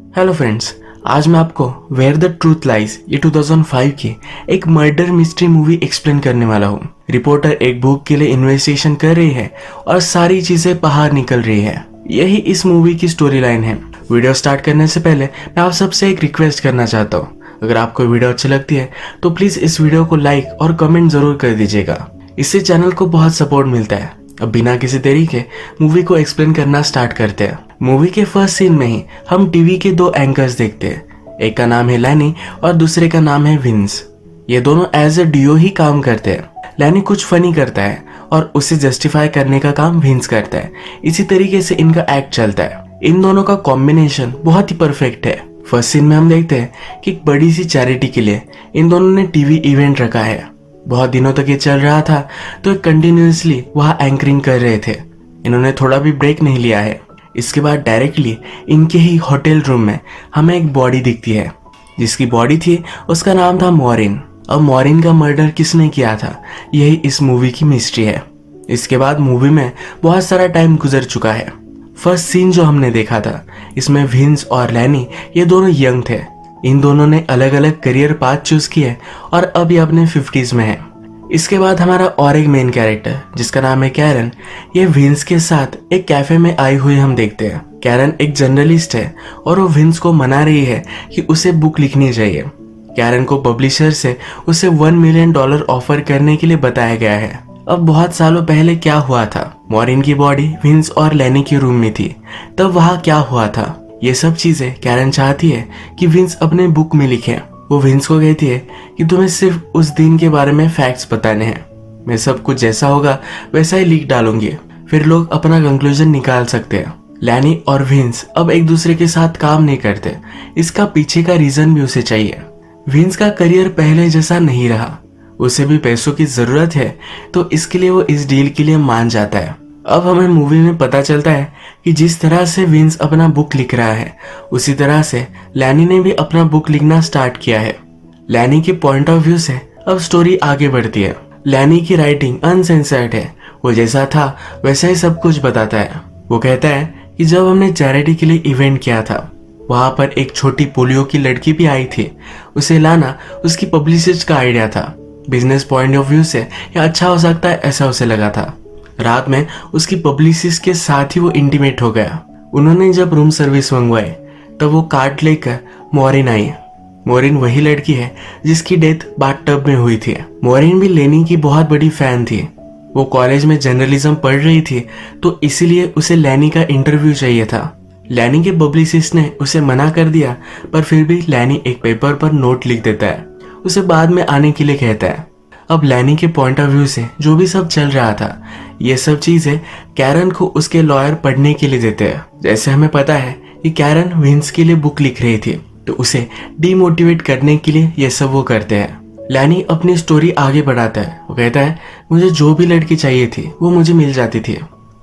Hello friends, आज मैं आपको वेयर द ट्रूथ लाइज ये 2005 की एक मर्डर मिस्ट्री मूवी एक्सप्लेन करने वाला हूँ। रिपोर्टर एक बुक के लिए इन्वेस्टिगेशन कर रही है और सारी चीजें बाहर निकल रही है। यही इस मूवी की स्टोरी लाइन है। वीडियो स्टार्ट करने से पहले मैं आप सबसे एक रिक्वेस्ट करना चाहता हूँ। अगर आपको वीडियो अच्छी लगती है तो प्लीज इस वीडियो को लाइक और कमेंट जरूर कर दीजिएगा। इससे चैनल को बहुत सपोर्ट मिलता है। अब बिना किसी देरी के मूवी को एक्सप्लेन करना स्टार्ट करते हैं। मूवी के फर्स्ट सीन में ही हम टीवी के दो एंकर्स देखते हैं। एक का नाम है लैनी और दूसरे का नाम है विंस। ये दोनों एज ए डुओ ही काम करते हैं। लैनी कुछ फनी करता है और उसे जस्टिफाई करने का काम विंस करता है। इसी तरीके से इनका एक्ट चलता है। इन दोनों का कॉम्बिनेशन बहुत ही परफेक्ट है। फर्स्ट सीन में हम देखते हैं कि एक बड़ी सी चैरिटी के लिए इन दोनों ने टीवी इवेंट रखा है। बहुत दिनों तक ये चल रहा था तो कंटिन्यूअसली वहाँ एंकरिंग कर रहे थे। इन्होंने थोड़ा भी ब्रेक नहीं लिया है। इसके बाद डायरेक्टली इनके ही होटल रूम में हमें एक बॉडी दिखती है। जिसकी बॉडी थी उसका नाम था मॉरिन। अब मॉरिन का मर्डर किसने किया था, यही इस मूवी की मिस्ट्री है। इसके बाद मूवी में बहुत सारा टाइम गुजर चुका है। फर्स्ट सीन जो हमने देखा था इसमें विंस और लैनी ये दोनों यंग थे। इन दोनों ने अलग अलग करियर पाथ चूज किए और अब ये अपने 50s में है। इसके बाद हमारा और एक मेन कैरेक्टर जिसका नाम है कैरन, ये विंस के साथ एक कैफे में आई हुई हम देखते हैं। कैरन एक जर्नलिस्ट है और वो विंस को मना रही है कि उसे बुक लिखनी चाहिए। कैरन को पब्लिशर से उसे $1 मिलियन ऑफर करने के लिए बताया गया है। अब बहुत सालों पहले क्या हुआ था, मॉरिन की बॉडी विंस और लैनी के रूम में थी। तब वहाँ क्या हुआ था, ये सब चीजें कैरन चाहती है कि विंस अपने बुक में लिखे। वो विंस को कहती है कि तुम्हें सिर्फ उस दिन के बारे में फैक्ट्स बताने हैं। मैं सब कुछ जैसा होगा वैसा ही लिख डालूंगी, फिर लोग अपना कंक्लूजन निकाल सकते हैं। लैनी और विंस अब एक दूसरे के साथ काम नहीं करते। इसका पीछे का रीजन भी उसे चाहिए। विंस का करियर पहले जैसा नहीं रहा, उसे भी पैसों की जरूरत है तो इसके लिए वो इस डील के लिए मान जाता है। अब हमें मूवी में पता चलता है कि जिस तरह से विंस अपना बुक लिख रहा है उसी तरह से लैनी ने भी अपना बुक लिखना स्टार्ट किया है। लैनी के पॉइंट ऑफ व्यू से अब स्टोरी आगे बढ़ती है। लैनी की राइटिंग अनसेंसर्ड है। वो जैसा था वैसा ही सब कुछ बताता है। वो कहता है कि जब हमने चैरिटी के लिए इवेंट किया था वहां पर एक छोटी पोलियो की लड़की भी आई थी। उसे लाना उसकी पब्लिसिस्ट का आइडिया था। बिजनेस पॉइंट ऑफ व्यू से यह अच्छा हो सकता है ऐसा उसे लगा था। रात में उसकी पब्लिसिस्ट के साथ ही वो इंटीमेट हो गया। उन्होंने जब रूम सर्विस मंगवाई तब वो कार्ड लेकर मॉरिन आई। मॉरिन वही लड़की है जिसकी डेथ बाथटब में हुई थी। मॉरिन भी लेनी की बहुत बड़ी फैन थी। वो कॉलेज में जर्नलिज्म पढ़ रही थी तो इसीलिए उसे लैनी का इंटरव्यू चाहिए था। लैनी के पब्लिसिस्ट ने उसे मना कर दिया पर फिर भी लैनी एक पेपर पर नोट लिख देता है। उसे बाद में आने के लिए कहता है। अब लैनी के पॉइंट ऑफ व्यू से जो भी सब चल रहा था ये सब चीजें कैरन को उसके लॉयर पढ़ने के लिए देते हैं। जैसे हमें पता है कि कैरन विंस के लिए बुक लिख रही थी तो उसे डीमोटिवेट करने के लिए ये सब वो करते हैं। लैनी अपनी स्टोरी आगे बढ़ाता है। वो कहता है मुझे जो भी लड़की चाहिए थी वो मुझे मिल जाती थी।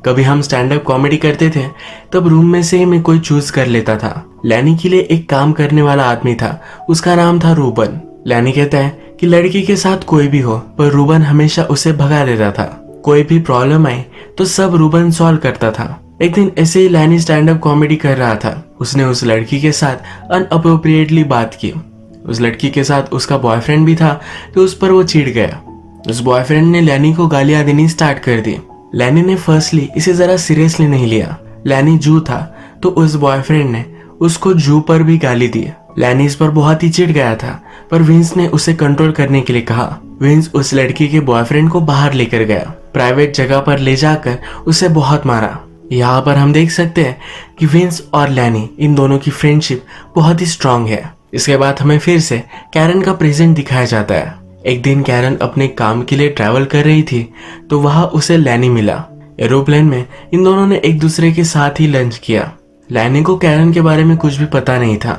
कभी हम स्टैंड अप कॉमेडी करते थे तब रूम में से ही मैं कोई चूज कर लेता था। लैनी के लिए एक काम करने वाला आदमी था, उसका नाम था रूबन। लैनी कहता है कि लड़की के साथ कोई भी हो पर रूबन हमेशा उसे भगा देता था। कोई भी प्रॉब्लम आई तो सब रूबन सॉल्व करता था। एक दिन ऐसे ही लैनी स्टैंड अप कॉमेडी कर रहा था। उसने उस लड़की के साथ अनअप्रोप्रिएटली बात की। उस लड़की के साथ उसका बॉयफ्रेंड भी था तो उस पर वो चिढ़ गया। उस बॉयफ्रेंड ने लैनी को गालियां देनी स्टार्ट कर दी। लैनी ने फर्स्टली इसे जरा सीरियसली नहीं लिया। लैनी जू था तो उस बॉयफ्रेंड ने उसको जू पर भी गाली दी। लैनी इस पर बहुत ही चिढ़ गया था पर विंस ने उसे कंट्रोल करने के लिए कहा। विंस उस लड़की के बॉयफ्रेंड को बाहर लेकर गया। प्राइवेट जगह पर ले जाकर उसे बहुत मारा। यहाँ पर हम देख सकते हैं कि विंस और लैनी इन दोनों की फ्रेंडशिप बहुत ही स्ट्रांग है। इसके बाद हमें फिर से कैरन का प्रेजेंट दिखाया जाता है। एक दिन कैरन अपने काम के लिए ट्रैवल कर रही थी तो वहां उसे लैनी मिला। एरोप्लेन में इन दोनों ने एक दूसरे के साथ ही लंच किया। लैनी को कैरन के बारे में कुछ भी पता नहीं था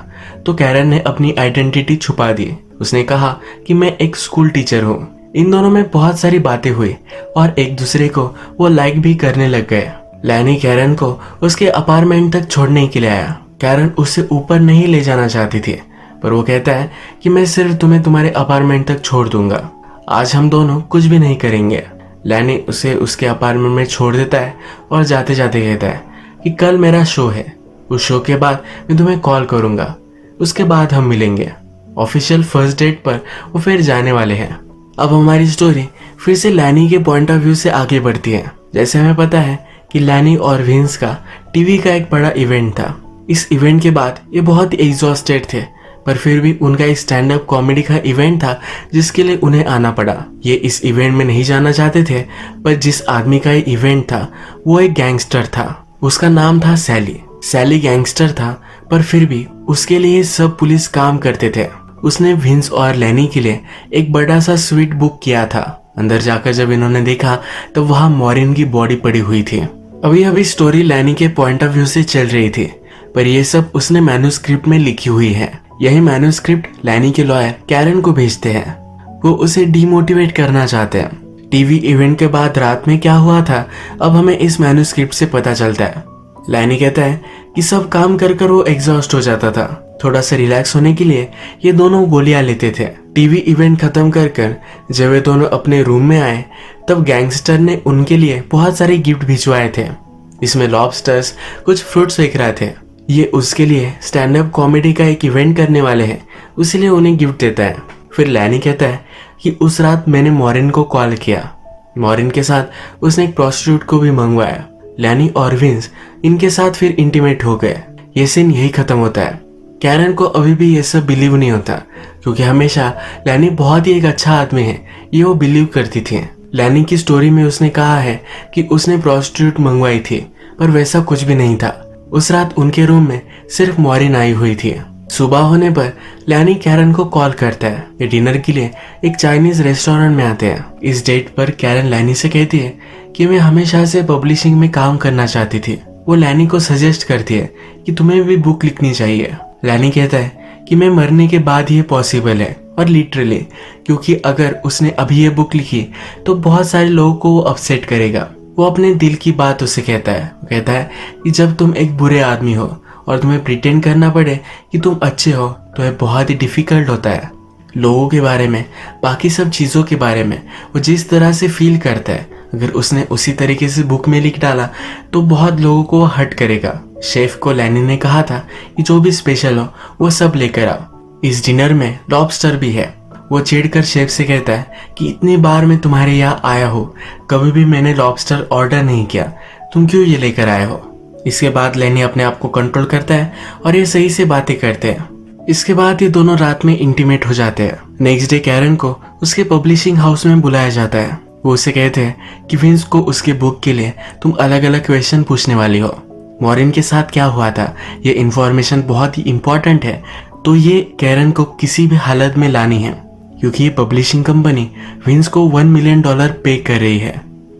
तो कैरन ने अपनी आइडेंटिटी छुपा दी। उसने कहा कि मैं एक स्कूल टीचर हूँ। इन दोनों में बहुत सारी बातें हुई और एक दूसरे को वो लाइक भी करने लग गए। लैनी कैरन को उसके अपार्टमेंट तक छोड़ने के लिए आया। कैरन उसे ऊपर नहीं ले जाना चाहती थी पर वो कहता है कि मैं सिर्फ तुम्हें तुम्हारे अपार्टमेंट तक छोड़ दूंगा, आज हम दोनों कुछ भी नहीं करेंगे। लैनी उसे उसके अपार्टमेंट में छोड़ देता है और जाते जाते कहता है कि कल मेरा शो है, उस शो के बाद मैं तुम्हें कॉल करूंगा, उसके बाद हम मिलेंगे। ऑफिशियल फर्स्ट डेट पर वो फिर जाने वाले हैं। अब हमारी स्टोरी फिर से लैनी के पॉइंट ऑफ व्यू से आगे बढ़ती है। जैसे हमें पता है कि लैनी और विंस का टीवी का एक बड़ा इवेंट था। इस इवेंट के बाद ये बहुत ही एग्जॉस्टेड थे, पर फिर भी उनका एक स्टैंड अप कॉमेडी का इवेंट था जिसके लिए उन्हें आना पड़ा। ये इस इवेंट में नहीं जाना चाहते थे, पर जिस आदमी का ये इवेंट था वो एक गैंगस्टर था। उसका नाम था सैली। सैली गैंगस्टर था, पर फिर भी उसके लिए सब पुलिस काम करते थे। उसने विंस और लैनी के लिए एक बड़ा सा स्वीट बुक किया था। अंदर जाकर जब इन्होंने देखा तो वहां मॉरिन की बॉडी पड़ी हुई थी। अभी स्टोरी लैनी के पॉइंट ऑफ व्यू से चल रही थी, पर यह सब उसने मैन्युस्क्रिप्ट में लिखी हुई है। यही मैन्युस्क्रिप्ट लैनी के लॉयर कैरन को भेजते हैं। वो उसे डीमोटिवेट करना चाहते हैं। टीवी इवेंट के बाद रात में क्या हुआ था अब हमें इस मैन्युस्क्रिप्ट से पता चलता है। लैनी कहता है कि सब काम कर कर वो एग्जॉस्ट हो जाता था। थोड़ा सा रिलैक्स होने के लिए ये दोनों गोलियां लेते थे। टीवी इवेंट खत्म कर जब वे दोनों अपने रूम में आए तब गैंगस्टर ने उनके लिए बहुत सारे गिफ्ट भिजवाए थे। इसमें लॉबस्टर्स, कुछ फ्रूट्स बिक रहे थे। ये उसके लिए स्टैंड अप कॉमेडी का एक इवेंट करने वाले हैं, इसलिए उन्हें गिफ्ट देता है। फिर लैनी कहता है कि उस रात मैंने मॉरिन को कॉल किया। मॉरिन के साथ उसने एक प्रोस्टिट्यूट को भी मंगवाया। लैनी और विंस इनके साथ फिर इंटीमेट हो गए। ये सीन यही खत्म होता है। कैरन को अभी भी ये सब बिलीव नहीं होता, क्योंकि हमेशा लैनी बहुत ही एक अच्छा आदमी है ये वो बिलीव करती थी। लैनी की स्टोरी में उसने कहा है कि उसने प्रोस्टिट्यूट मंगवाई थी, पर वैसा कुछ भी नहीं था। उस रात उनके रूम में सिर्फ मॉरिन आई हुई थी। सुबह होने पर लैनी कैरन को कॉल करता है। ये डिनर के लिए एक चाइनीज रेस्टोरेंट में आते हैं। इस डेट पर कैरन लैनी से कहती है कि मैं हमेशा से पब्लिशिंग में काम करना चाहती थी। वो लैनी को सजेस्ट करती है कि तुम्हें भी बुक लिखनी चाहिए। लैनी कहता है कि मैं मरने के बाद ये पॉसिबल है, और लिटरली, क्योंकि अगर उसने अभी ये बुक लिखी तो बहुत सारे लोगों को वो अपसेट करेगा। वो अपने दिल की बात उसे कहता है। वो कहता है कि जब तुम एक बुरे आदमी हो और तुम्हें प्रिटेंड करना पड़े कि तुम अच्छे हो तो यह बहुत ही डिफिकल्ट होता है। लोगों के बारे में, बाकी सब चीज़ों के बारे में वो जिस तरह से फील करता है, अगर उसने उसी तरीके से बुक में लिख डाला तो बहुत लोगों को हर्ट करेगा। शेफ को लैनी ने कहा था कि जो भी स्पेशल हो वो सब लेकर आओ। इस डिनर में लॉबस्टर भी है। वो चिढ़कर शेफ से कहता है कि इतनी बार मैं तुम्हारे यहाँ आया हूँ, कभी भी मैंने लॉबस्टर ऑर्डर नहीं किया, तुम क्यों ये लेकर आए हो। इसके बाद लैनी अपने आप को कंट्रोल करता है और ये सही से बातें करते हैं। इसके बाद ये दोनों रात में इंटीमेट हो जाते हैं। नेक्स्ट डे कैरन को उसके पब्लिशिंग हाउस में बुलाया जाता है। वो उसे कहते हैं कि विंस को उसके बुक के लिए तुम अलग अलग क्वेश्चन पूछने वाली हो। मॉरिन के साथ क्या हुआ था ये इन्फॉर्मेशन बहुत ही इम्पोर्टेंट है, तो ये कैरन को किसी भी हालत में लानी है, क्योंकि ये पब्लिशिंग कंपनी विंस को $1 मिलियन पे कर रही है।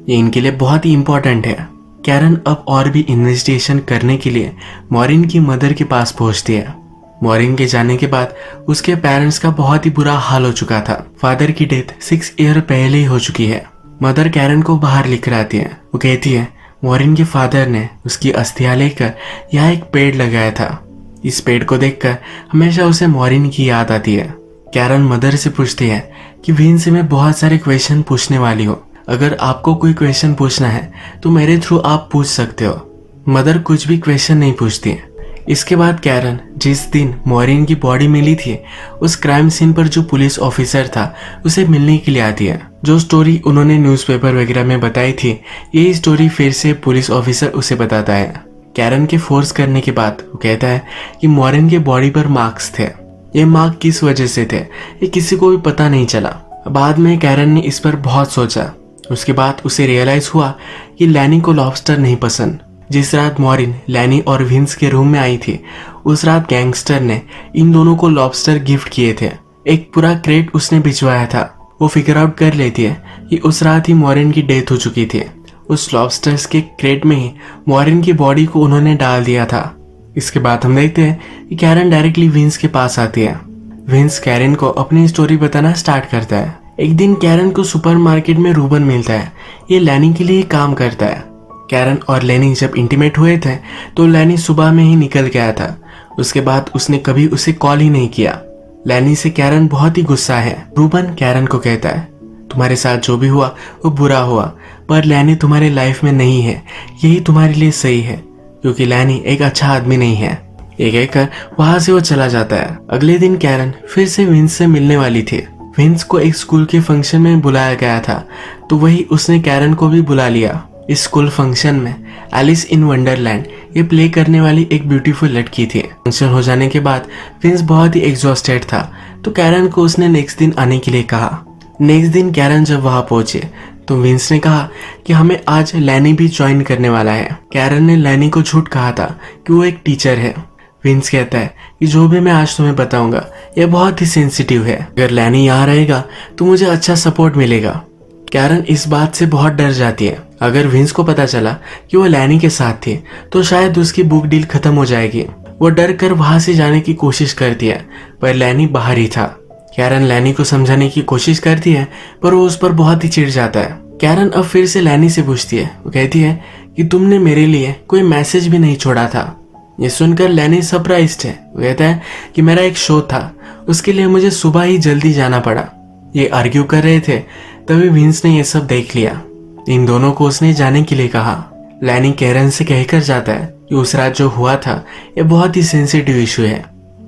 ये इनके लिए बहुत ही इम्पोर्टेंट है। कैरन अब और भी इन्वेस्टिगेशन करने के लिए मॉरिन की मदर के पास पहुंचती है। मॉरिन के जाने के बाद उसके पेरेंट्स का बहुत ही बुरा हाल हो चुका था। फादर की डेथ 6 ईयर पहले ही हो चुकी है। मदर कैरन को बाहर लेकर आती है। वो कहती है मॉरिन के फादर ने उसकी अस्थियां लेकर यहाँ एक पेड़ लगाया था। इस पेड़ को देखकर हमेशा उसे मॉरिन की याद आती है। कैरन मदर से पूछती है कि विंस से मैं बहुत सारे क्वेश्चन पूछने वाली हूँ, अगर आपको कोई क्वेश्चन पूछना है तो मेरे थ्रू आप पूछ सकते हो। मदर कुछ भी क्वेश्चन नहीं पूछती है। इसके बाद कैरन जिस दिन मॉरिन की बॉडी मिली थी उस क्राइम सीन पर जो पुलिस ऑफिसर था उसे मिलने के लिए आती है। जो स्टोरी उन्होंने न्यूज़पेपर वगैरह में बताई थी यही स्टोरी फिर से पुलिस ऑफिसर उसे बताता है। कैरन के फोर्स करने के बाद वो कहता है कि मॉरिन के बॉडी पर मार्क्स थे। ये मार्क किस वजह से थे ये किसी को भी पता नहीं चला। बाद में कैरन ने इस पर बहुत सोचा। उसके बाद उसे रियलाइज हुआ कि लैनी को लॉबस्टर नहीं पसंद। जिस रात मॉरिन लैनी और विंस के रूम में आई थी उस रात गैंगस्टर ने इन दोनों को लॉबस्टर गिफ्ट किए थे। एक पूरा क्रेट उसने भिजवाया था। वो फिगर आउट कर लेती है कि उस रात ही मॉरिन की डेथ हो चुकी थी। उस लॉबस्टर्स के क्रेट में ही मॉरिन की बॉडी को उन्होंने डाल दिया था। इसके बाद हम देखते हैं कि कैरन डायरेक्टली विंस के पास आती है। विंस कैरन को अपनी स्टोरी बताना स्टार्ट करता है। एक दिन कैरन को सुपरमार्केट में रूबन मिलता है। ये लैनी के लिए काम करता है। कैरन और लैनी जब इंटीमेट हुए थे तो लैनी सुबह में ही निकल गया था। उसके बाद उसने कभी उसे कॉल ही नहीं किया। लैनी से कैरन बहुत ही गुस्सा है। रूबन कैरन को कहता है तुम्हारे साथ जो भी हुआ वो बुरा हुआ, पर लैनी तुम्हारे लाइफ में नहीं है, यही तुम्हारे लिए सही है, क्योंकि लैनी एक अच्छा आदमी नहीं है। ये कहकर वहां से वो चला जाता है। अगले दिन कैरन फिर से विंस से मिलने वाली थी। विंस को एक स्कूल के फंक्शन में बुलाया गया था, तो वही उसने कैरन को भी बुला लिया। इस स्कूल फंक्शन में एलिस इन वंडरलैंड ये प्ले करने वाली एक ब्यूटीफुल लड़की थी। फंक्शन हो जाने के बाद विंस बहुत ही एग्जॉस्टेड था, तो कैरन को उसने नेक्स्ट दिन आने के लिए कहा। नेक्स्ट दिन कैरन जब वहां पहुंचे तो विंस ने कहा कि हमें आज लैनी भी ज्वाइन करने वाला है। कैरन ने लैनी को झूठ कहा था कि वो एक टीचर है। विंस कहता है कि जो भी मैं आज तुम्हें बताऊंगा ये बहुत ही सेंसिटिव है, अगर लैनी यहाँ रहेगा तो मुझे अच्छा सपोर्ट मिलेगा। कैरन इस बात से बहुत डर जाती है। अगर विंस को पता चला कि वो लैनी के साथ थी तो शायद उसकी बुक डील खत्म हो जाएगी। वो डर कर वहां से जाने की कोशिश करती है, पर लैनी बाहर ही था। कैरन लैनी को समझाने की कोशिश करती है, पर वो उस पर बहुत ही चिढ़ जाता है। कैरन अब फिर से लैनी से पूछती है। वो कहती है कि तुमने मेरे लिए कोई मैसेज भी नहीं छोड़ा था। ये सुनकर लैनी सरप्राइज्ड है। वो कहता है कि मेरा एक शो था, उसके लिए मुझे सुबह ही जल्दी जाना पड़ा। ये आर्ग्यू कर रहे थे, तभी विंस ने ये सब देख लिया। इन दोनों को उसने जाने के लिए कहा। लैनी कैरन से कहकर जाता है कि उस रात जो हुआ था ये बहुत ही सेंसिटिव इशू है,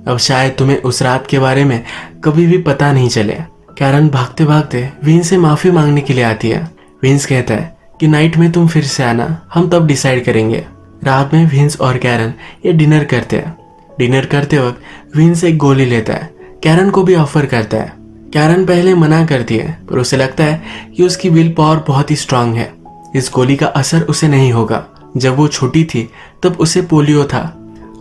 अब शायद तुम्हें उस रात के बारे में कभी भी पता नहीं चले। कैरन भागते भागते विंस से माफी मांगने के लिए आती है। विंस कहता है कि नाइट में तुम फिर से आना, हम तब डिसाइड करेंगे। रात में विंस और कैरन ये डिनर करते हैं। डिनर करते वक्त विंस एक गोली लेता है, कैरन को भी ऑफर करता है। कैरन पहले मना करती है, पर उसे लगता है कि उसकी विल पावर बहुत ही स्ट्रांग है, इस गोली का असर उसे नहीं होगा। जब वो छोटी थी तब उसे पोलियो था,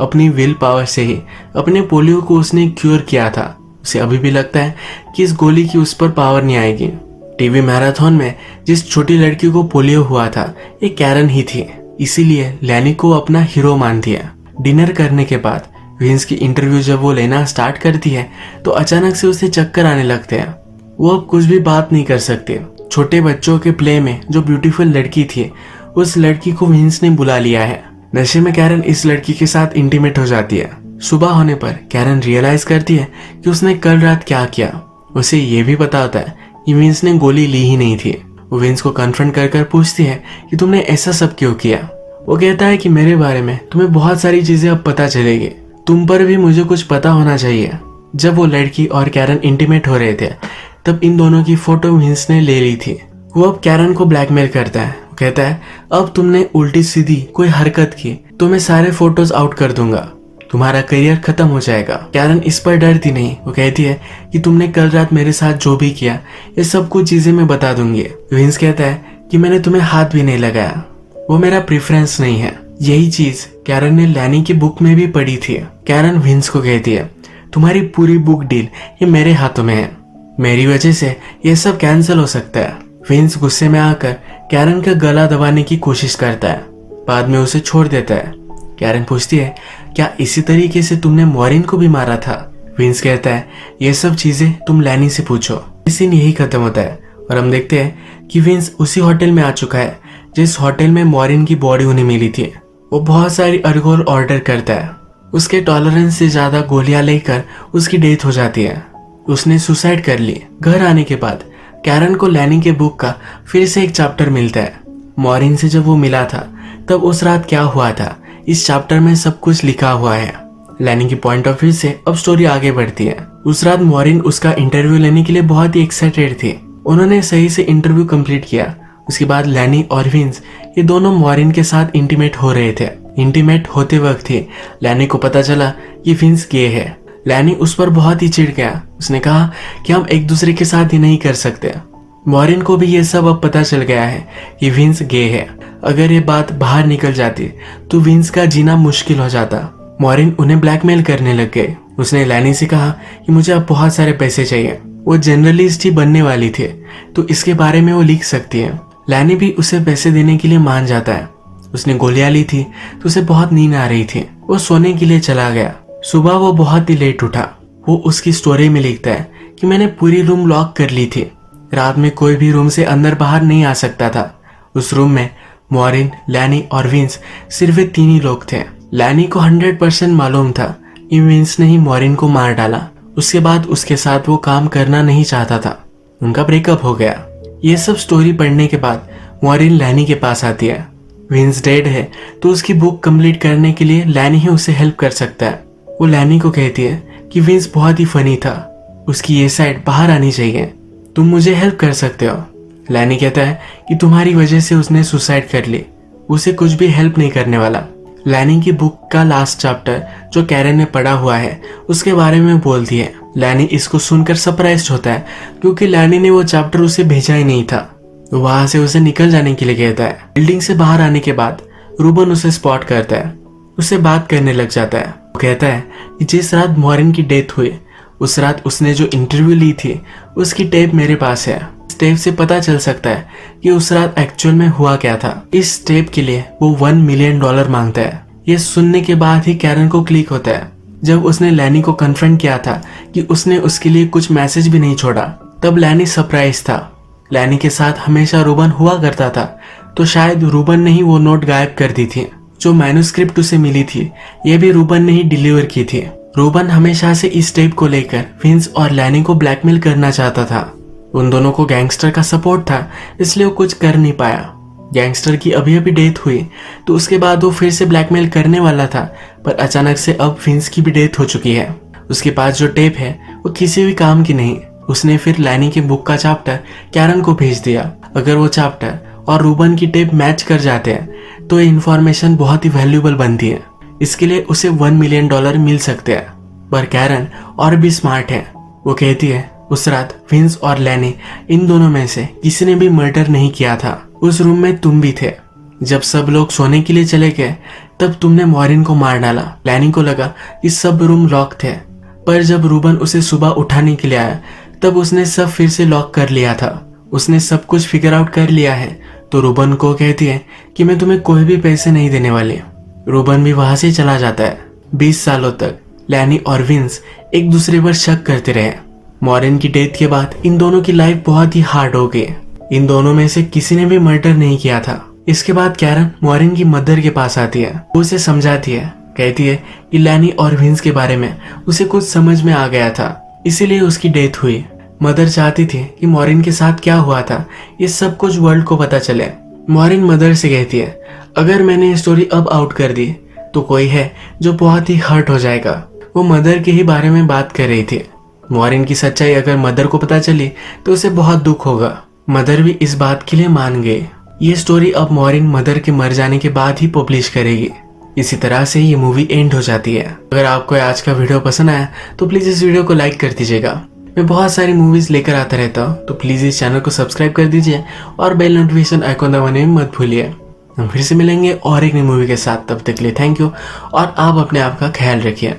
अपनी विल पावर से ही अपने पोलियो को उसने क्योर किया था। उसे अभी भी लगता है कि इस गोली की उस पर पावर नहीं आएगी। टीवी मैराथन में जिस छोटी लड़की को पोलियो हुआ था ये कैरन ही थी, इसीलिए लैनी को अपना हीरो मानती है। डिनर करने के बाद विंस की इंटरव्यू जब वो लेना स्टार्ट करती है तो अचानक से उसे चक्कर आने लगते हैं। वो अब कुछ भी बात नहीं कर सकते। छोटे बच्चों के प्ले में जो ब्यूटीफुल लड़की थी उस लड़की को विंस ने बुला लिया है। नशे में कैरन इस लड़की के साथ इंटीमेट हो जाती है। सुबह होने पर कैरन रियलाइज करती है कि उसने कल रात क्या किया। उसे ये भी पता होता है कि विंस ने गोली ली ही नहीं थी। वो विंस को कन्फ्रंट कर कर पूछती है कि तुमने ऐसा सब क्यों किया। वो कहता है कि मेरे बारे में तुम्हें बहुत सारी चीजें अब पता चलेगी, तुम पर भी मुझे कुछ पता होना चाहिए। जब वो लड़की और कैरन इंटीमेट हो रहे थे तब इन दोनों की फोटो विंस ने ले ली थी। वो अब कैरन को ब्लैकमेल करता है। वो कहता है अब तुमने उल्टी सीधी कोई हरकत की तो मैं सारे फोटोज आउट कर दूंगा, तुम्हारा करियर खत्म हो जाएगा। कैरन इस पर डरती नहीं। वो कहती है कि तुमने कल रात मेरे साथ जो भी किया ये सब कुछ चीजें मैं बता दूंगी। विंस कहता है कि मैंने तुम्हें हाथ भी नहीं लगाया, वो मेरा प्रेफरेंस नहीं है। यही चीज कैरन ने लैनी की बुक में भी पढ़ी थी। कैरन विंस को कहती है तुम्हारी पूरी बुक डील ये मेरे हाथों में है, मेरी वजह से ये सब कैंसिल हो सकता है। विंस गुस्से में आकर कैरन का गला दबाने की कोशिश करता है, बाद में उसे छोड़ देता है। कैरन पूछती है क्या इसी तरीके से तुमने मॉरिन को भी मारा था। विंस कहता है ये सब चीजें तुम लैनी से पूछो। इस दिन यही खत्म होता है और हम देखते हैं कि विंस उसी होटल में आ चुका है जिस होटल में मॉरिन की बॉडी उन्हें मिली थी। वो बहुत सारी अल्कोहल ऑर्डर करता है, उसके टॉलरेंस से ज्यादा गोलियां लेकर उसकी डेथ हो जाती है। उसने सुसाइड कर ली। घर आने के बाद कैरन को लैनी के बुक का फिर से एक चैप्टर मिलता है। मॉरिन से जब वो मिला था तब उस रात क्या हुआ था इस चैप्टर में सब कुछ लिखा हुआ है। लैनी की पॉइंट ऑफ व्यू से अब स्टोरी आगे बढ़ती है। उस रात मॉरिन उसका इंटरव्यू लेने के लिए बहुत ही एक्साइटेड थी। उन्होंने सही से इंटरव्यू कंप्लीट किया। उसके बाद लैनी और विंस ये दोनों मॉरिन के साथ इंटीमेट हो रहे थे। इंटीमेट होते वक्त ही लैनी को पता चला कि विंस गे है। लैनी उस पर बहुत ही चिढ़ गया। उसने कहा कि हम एक दूसरे के साथ ये नहीं कर सकते। मॉरिन को भी ये सब अब पता चल गया है कि विंस गे है। अगर ये बात बाहर निकल जाती तो विंस का जीना मुश्किल हो जाता। मॉरिन उन्हें ब्लैकमेल करने लग गए। उसने लैनी से कहा कि मुझे अब बहुत सारे पैसे चाहिए। वो जर्नलिस्ट ही बनने वाली थी तो इसके बारे में वो लिख सकती है। लैनी भी उसे पैसे देने के लिए मान जाता है। उसने गोलियां ली थी तो उसे बहुत नींद आ रही थी। वो सोने के लिए चला गया। सुबह वो बहुत ही लेट उठा। वो उसकी स्टोरी में लिखता है कि मैंने पूरी रूम लॉक कर ली थी, रात में कोई भी रूम से अंदर बाहर नहीं आ सकता था। उस रूम में मॉरिन, लैनी और विंस सिर्फ वे तीन ही लोग थे। लैनी को 100% मालूम था कि विंस ने ही मॉरिन को मार डाला। उसके बाद उसके साथ वो काम करना नहीं चाहता था। उनका ब्रेकअप हो गया। ये सब स्टोरी पढ़ने के बाद मॉरिन लैनी के पास आती है। विंस डेड है तो उसकी बुक कंप्लीट करने के लिए लैनी ही उसे हेल्प कर सकता है। वो लैनी को कहती है कि विंस बहुत ही फनी था, उसकी ये साइड बाहर आनी चाहिए, तुम मुझे हेल्प कर सकते हो। लैनी कहता है कि तुम्हारी वजह से उसने सुसाइड कर ली, उसे कुछ भी हेल्प नहीं करने वाला। लैनी की बुक का लास्ट चैप्टर जो कैरन ने पढ़ा हुआ है उसके बारे में बोलती है। लैनी इसको सुनकर सरप्राइज्ड होता है क्योंकि लैनी ने वो चैप्टर उसे भेजा ही नहीं था। वहां से उसे निकल जाने के लिए कहता है। बिल्डिंग से बाहर आने के बाद रूबन उसे स्पॉट करता है, उससे बात करने लग जाता है। वो कहता है कि जिस रात मॉरिन की डेथ हुई उस रात उसने जो इंटरव्यू ली थी उसकी टेप मेरे पास है। इस टेप से पता चल सकता है कि उस रात एक्चुअल में हुआ क्या था। इस टेप के लिए वो $1 मिलियन मांगता है। ये सुनने के बाद ही कैरन को क्लिक होता है। जब उसने लैनी को कन्फ्रंट किया था कि उसने उसके लिए कुछ मैसेज भी नहीं छोड़ा, तब लैनी सरप्राइज था। लैनी के साथ हमेशा रूबन हुआ करता था, तो शायद रूबन ने ही वो नोट गायब कर दी थी। जो मैन्युस्क्रिप्ट उसे मिली थी ये भी रूबन ने ही डिलीवर की थी। रूबन हमेशा से इस टेप को लेकर विंस और लैनी को ब्लैकमेल करना चाहता था। उन दोनों को गैंगस्टर का सपोर्ट था, इसलिए वो कुछ कर नहीं पाया। गैंगस्टर की अभी अभी डेथ हुई तो उसके बाद वो फिर से ब्लैकमेल करने वाला था, पर अचानक से अब विंस की भी डेथ हो चुकी है। उसके पास जो टेप है वो किसी भी काम की नहीं। उसने फिर लैनी की बुक का चैप्टर कैरन को भेज दिया। अगर वो चैप्टर और रूबन की टेप मैच कर जाते हैं तो ये इन्फॉर्मेशन बहुत ही वैल्यूएबल बनती है। इसके लिए उसे $1 मिलियन मिल सकते हैं। पर कैरन और भी स्मार्ट है। वो कहती है उस रात विंस और लैनी इन दोनों में से किसी ने भी मर्डर नहीं किया था। उस रूम में तुम भी थे। जब सब लोग सोने के लिए चले गए तब तुमने मॉरिन को मार डाला। लैनी को लगा कि सब रूम लॉक थे, पर जब रूबन उसे सुबह उठाने के लिए आया तब उसने सब फिर से लॉक कर लिया था। उसने सब कुछ फिगर आउट कर लिया है। तो रूबन को कहती है कि मैं तुम्हें कोई भी पैसे नहीं देने वाली। रूबन भी वहां से चला जाता है। 20 सालों तक लैनी और विंस एक दूसरे पर शक करते रहे। मॉरिन की डेथ के बाद इन दोनों की लाइफ बहुत ही हार्ड हो गई। इन दोनों में से किसी ने भी मर्डर नहीं किया था। इसके बाद कैरन मॉरिन की मदर के पास आती है। वो उसे समझाती है, कहती है कि लैनी और विंस के बारे में उसे कुछ समझ में आ गया था, इसीलिए उसकी डेथ हुई। मदर चाहती थी कि मॉरिन के साथ क्या हुआ था ये सब कुछ वर्ल्ड को पता चले। मॉरिन मदर से कहती है अगर मैंने ये स्टोरी अब आउट कर दी तो कोई है जो बहुत ही हर्ट हो जाएगा। वो मदर के ही बारे में बात कर रही थी। मॉरिन की सच्चाई अगर मदर को पता चली तो उसे बहुत दुख होगा। मदर भी इस बात के लिए मान गई। ये स्टोरी अब मॉरिन मदर के मर जाने के बाद ही पब्लिश करेगी। इसी तरह से ये मूवी एंड हो जाती है। अगर आपको आज का वीडियो पसंद आया तो प्लीज इस वीडियो को लाइक कर दीजिएगा। मैं बहुत सारी मूवीज लेकर आता रहता हूँ, तो प्लीज इस चैनल को सब्सक्राइब कर दीजिए और बेल नोटिफिकेशन आइकॉन दबाने में मत भूलिए। हम फिर से मिलेंगे और एक नई मूवी के साथ। तब तक के लिए थैंक यू और आप अपने आप का ख्याल रखिए।